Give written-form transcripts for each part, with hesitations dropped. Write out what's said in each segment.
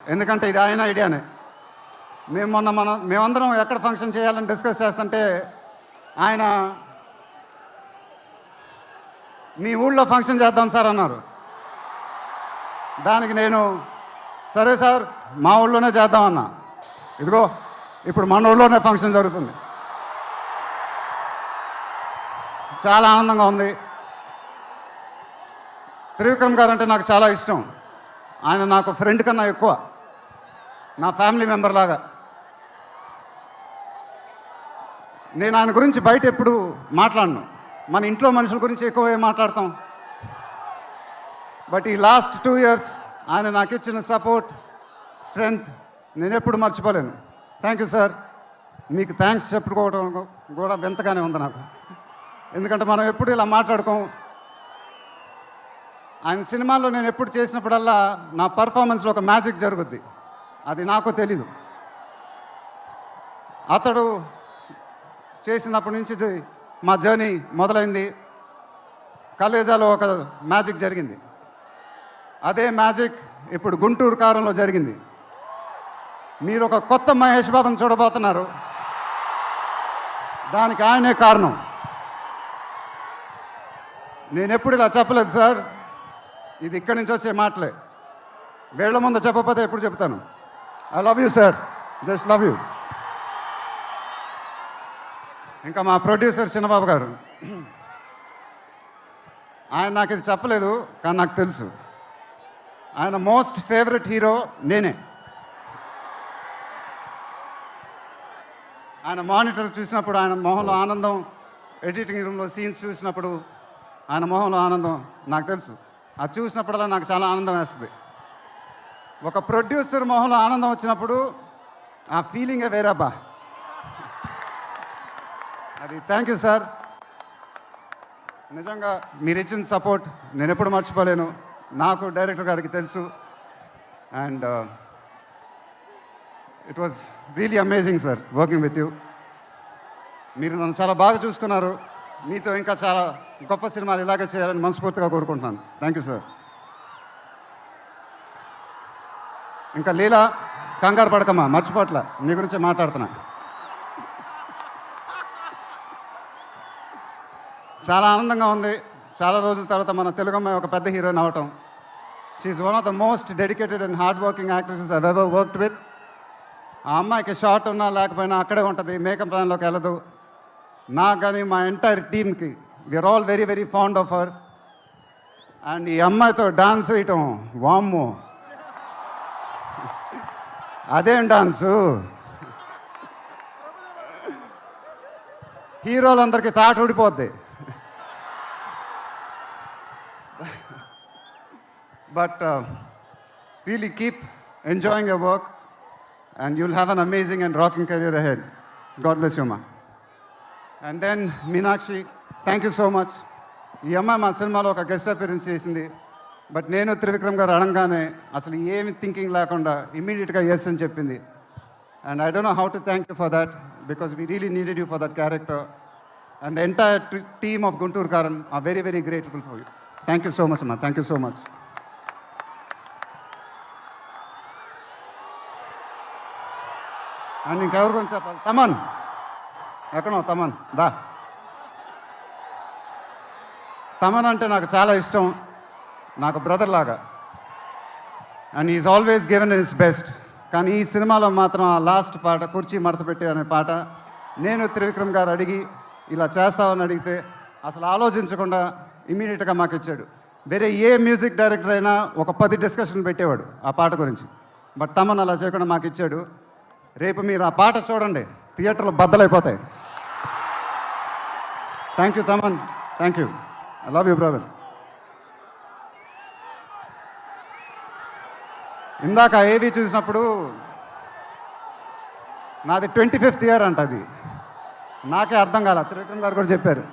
ఎందుకంటే ఇది ఆయన ఐడియానే. మేమందరం ఎక్కడ ఫంక్షన్ చేయాలని డిస్కస్ చేస్తుంటే ఆయన మీ ఊళ్ళో ఫంక్షన్ చేద్దాం సార్ అన్నారు. దానికి నేను సరే సార్ మా ఊళ్ళోనే చేద్దామన్నా. ఇదిగో ఇప్పుడు మన ఊళ్ళోనే ఫంక్షన్ జరుగుతుంది. చాలా ఆనందంగా ఉంది. త్రివిక్రమ్ గారు అంటే నాకు చాలా ఇష్టం. ఆయన నాకు ఫ్రెండ్ కన్నా ఎక్కువ, నా ఫ్యామిలీ మెంబర్ లాగా. నేను ఆయన గురించి బయట ఎప్పుడు మాట్లాడను. మన ఇంట్లో మనుషుల గురించి ఎక్కువ మాట్లాడతాం. బట్ ఈ లాస్ట్ 2 years ఆయన నాకు ఇచ్చిన సపోర్ట్, స్ట్రెంగ్త్ నేను ఎప్పుడు మర్చిపోలేను. Thank you sir. మీకు థ్యాంక్స్ చెప్పుకోవడం కూడా వింతగానే ఉంది నాకు. ఎందుకంటే మనం ఎప్పుడు ఇలా మాట్లాడుకోం. ఆయన సినిమాల్లో నేను ఎప్పుడు చేసినప్పుడల్లా నా పర్ఫార్మెన్స్లో ఒక మ్యాజిక్ జరుగుద్ది. అది నాకు తెలీదు. అతడు చేసినప్పటి నుంచి మా జర్నీ మొదలైంది. కలేజాలో ఒక మ్యాజిక్ జరిగింది. అదే మ్యాజిక్ ఇప్పుడు గుంటూరు కారంలో జరిగింది. మీరు ఒక కొత్త మహేష్ బాబుని చూడబోతున్నారు. దానికి ఆయనే కారణం. నేను ఎప్పుడు ఇలా చెప్పలేదు సార్. ఇది ఇక్కడి నుంచి వచ్చే మాటలే. వేళ్ల ముందు చెప్పకపోతే ఎప్పుడు చెప్తాను. I love you sir, just love you. ఇంకా మా ప్రొడ్యూసర్ చిన్నబాబు గారు, ఆయన నాకు ఇది చెప్పలేదు కానీ నాకు తెలుసు. ఆయన మోస్ట్ ఫేవరెట్ హీరో నేనే. ఆయన మానిటర్స్ చూసినప్పుడు ఆయన మొహంలో ఆనందం, ఎడిటింగ్ రూమ్లో సీన్స్ చూసినప్పుడు ఆయన మొహంలో ఆనందం నాకు తెలుసు. అది చూసినప్పుడల్లా నాకు చాలా ఆనందం వేస్తుంది. ఒక ప్రొడ్యూసర్ మొహంలో ఆనందం వచ్చినప్పుడు ఆ ఫీలింగే వేరబ్బా. అది థ్యాంక్ యూ సార్. నిజంగా మీరు ఇచ్చిన సపోర్ట్ నేను ఎప్పుడు మర్చిపోలేను. నాకు డైరెక్టర్ గారికి తెలుసు. And it was really amazing sir working with you. మీరు నన్ను చాలా బాగా చూసుకున్నారు. మీతో ఇంకా చాలా గొప్ప సినిమాలు ఇలాగే చేయాలని మనస్ఫూర్తిగా కోరుకుంటున్నాను. Thank you sir. ఇంకా లీలా, కంగారు పడకమ్మా, మర్చిపోట్ల, నీ గురించి మాట్లాడుతున్నా. చాలా ఆనందంగా ఉంది. చాలా రోజుల తర్వాత మన తెలుగు అమ్మాయి ఒక పెద్ద హీరోయిన్ అవటం. She's one of the most dedicated and hard working actresses I ever worked with. ఆ అమ్మాయికి షార్ట్ ఉన్నా లేకపోయినా అక్కడే ఉంటుంది, మేకప్ ప్లాన్లోకి వెళ్ళదు. నాకు కానీ మా ఎంటైర్ టీమ్కి we are all very very fond of her. And ఈ అమ్మాయితో డాన్స్ వేయటం, వామ్మో అదేం డాన్సు. హీరోలందరికీ తాట ఊడిపోద్ది. But really keep enjoying your work and you'll have an amazing and rocking career ahead. God bless you, ma. And then Meenakshi, thank you so much. ఈ అమ్మాయి మా సినిమాలో ఒక గెస్ట్ అపియరెన్స్ చేసింది. బట్ నేను త్రివిక్రమ్ గారు అడగానే అసలు ఏమి థింకింగ్ లేకుండా ఇమ్మీడియట్గా ఎస్ అని చెప్పింది. And I don't know how to thank you for that because we really needed you for that character. And the entire team of Guntur Kaaram are very very grateful for you. Thank you so much అమ్మా. Thank you so much. And ఇంకెవరి గురించి చెప్పాలి? తమన్ ఎక్కడో, తమన్ దా. తమన్ అంటే నాకు చాలా ఇష్టం, నాకు బ్రదర్ లాగా. And is always given in his best. కానీ ఈ సినిమాలో మాత్రం ఆ లాస్ట్ పాట, కుర్చీ మడత పెట్టి అనే పాట, నేను త్రివిక్రమ్ గారు అడిగి ఇలా చేస్తామని అడిగితే అసలు ఆలోచించకుండా ఇమీడియట్గా మాకు ఇచ్చాడు. వేరే ఏ మ్యూజిక్ డైరెక్టర్ అయినా ఒక 10 డిస్కషన్ పెట్టేవాడు ఆ పాట గురించి. బట్ తమన్ అలా చేయకుండా మాకు ఇచ్చాడు. రేపు మీరు ఆ పాట చూడండి, థియేటర్లో బద్దలైపోతాయి. Thank you Thaman, thank you. I love you brother. ఇందాక ఏవి చూసినప్పుడు నాది 25th year అంట. అది నాకే అర్థం కాల. త్రివిక్రమ్ గారు కూడా చెప్పారు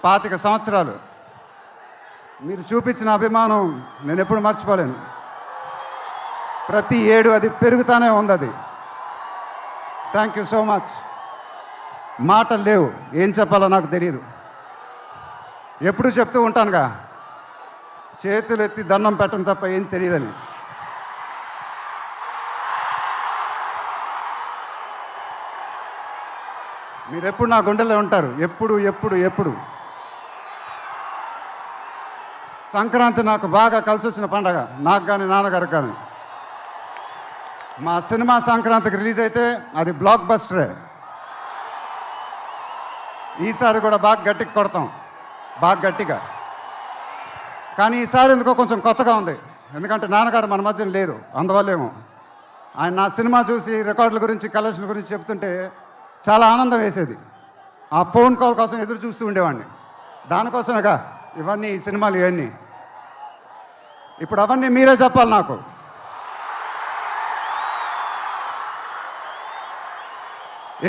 25 సంవత్సరాలు. మీరు చూపించిన అభిమానం నేను ఎప్పుడు మర్చిపోలేను. ప్రతి ఏడు అది పెరుగుతూనే ఉంది. అది థ్యాంక్ యూ సో మచ్. మాటలు లేవు, ఏం చెప్పాలో నాకు తెలియదు. ఎప్పుడు చెప్తూ ఉంటానుగా, చేతులు ఎత్తి దండం పెట్టడం తప్ప ఏం తెలియదని. మీరు ఎప్పుడు నా గుండెలో ఉంటారు, ఎప్పుడు ఎప్పుడు ఎప్పుడు. సంక్రాంతి నాకు బాగా కలిసి వచ్చిన పండగ, నాకు కానీ నాన్నగారికి కానీ. మా సినిమా సంక్రాంతికి రిలీజ్ అయితే అది బ్లాక్ బస్టరే. ఈసారి కూడా బాగా గట్టిగా కొడతాం, బాగా గట్టిగా. కానీ ఈసారి ఎందుకో కొంచెం కొత్తగా ఉంది, ఎందుకంటే నాన్నగారు మన మధ్యన లేరు, అందువల్లేమో. ఆయన నా సినిమా చూసి రికార్డుల గురించి, కలెక్షన్ గురించి చెప్తుంటే చాలా ఆనందం వేసేది. ఆ ఫోన్ కాల్ కోసం ఎదురు చూస్తూ ఉండేవాడిని. దానికోసమేగా ఇవన్నీ, ఈ సినిమాలు ఇవన్నీ. ఇప్పుడు అవన్నీ మీరే చెప్పాలి నాకు.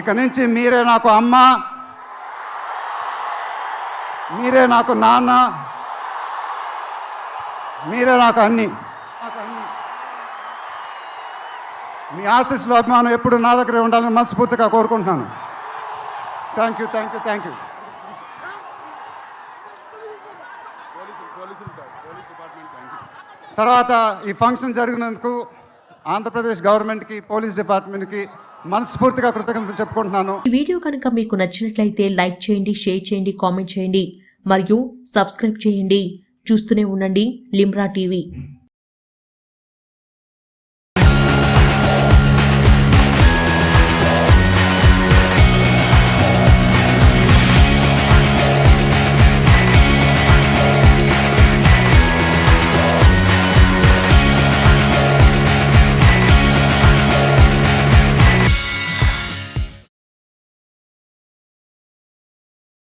ఇక నుంచి మీరే నాకు అమ్మ, మీరే నాకు నాన్న, మీరే నాకు అన్నీ. మీ ఆశీస్సులు, అభిమానం ఎప్పుడు నా దగ్గరే ఉండాలని మనస్ఫూర్తిగా కోరుకుంటున్నాను. Thank you, thank you, thank you. తర్వాత ఈ ఫంక్షన్ జరిగినందుకు ఆంధ్రప్రదేశ్ గవర్నమెంట్కి, పోలీస్ డిపార్ట్మెంట్కి మనస్ఫూర్తిగా కృతజ్ఞతలు చెప్పుకుంటున్నాను. ఈ వీడియో కనుక మీకు నచ్చినట్లయితే లైక్ చేయండి, షేర్ చేయండి, కామెంట్ చేయండి మరియు సబ్స్క్రైబ్ చేయండి. చూస్తూనే ఉండండి లిమ్రా టీవీ.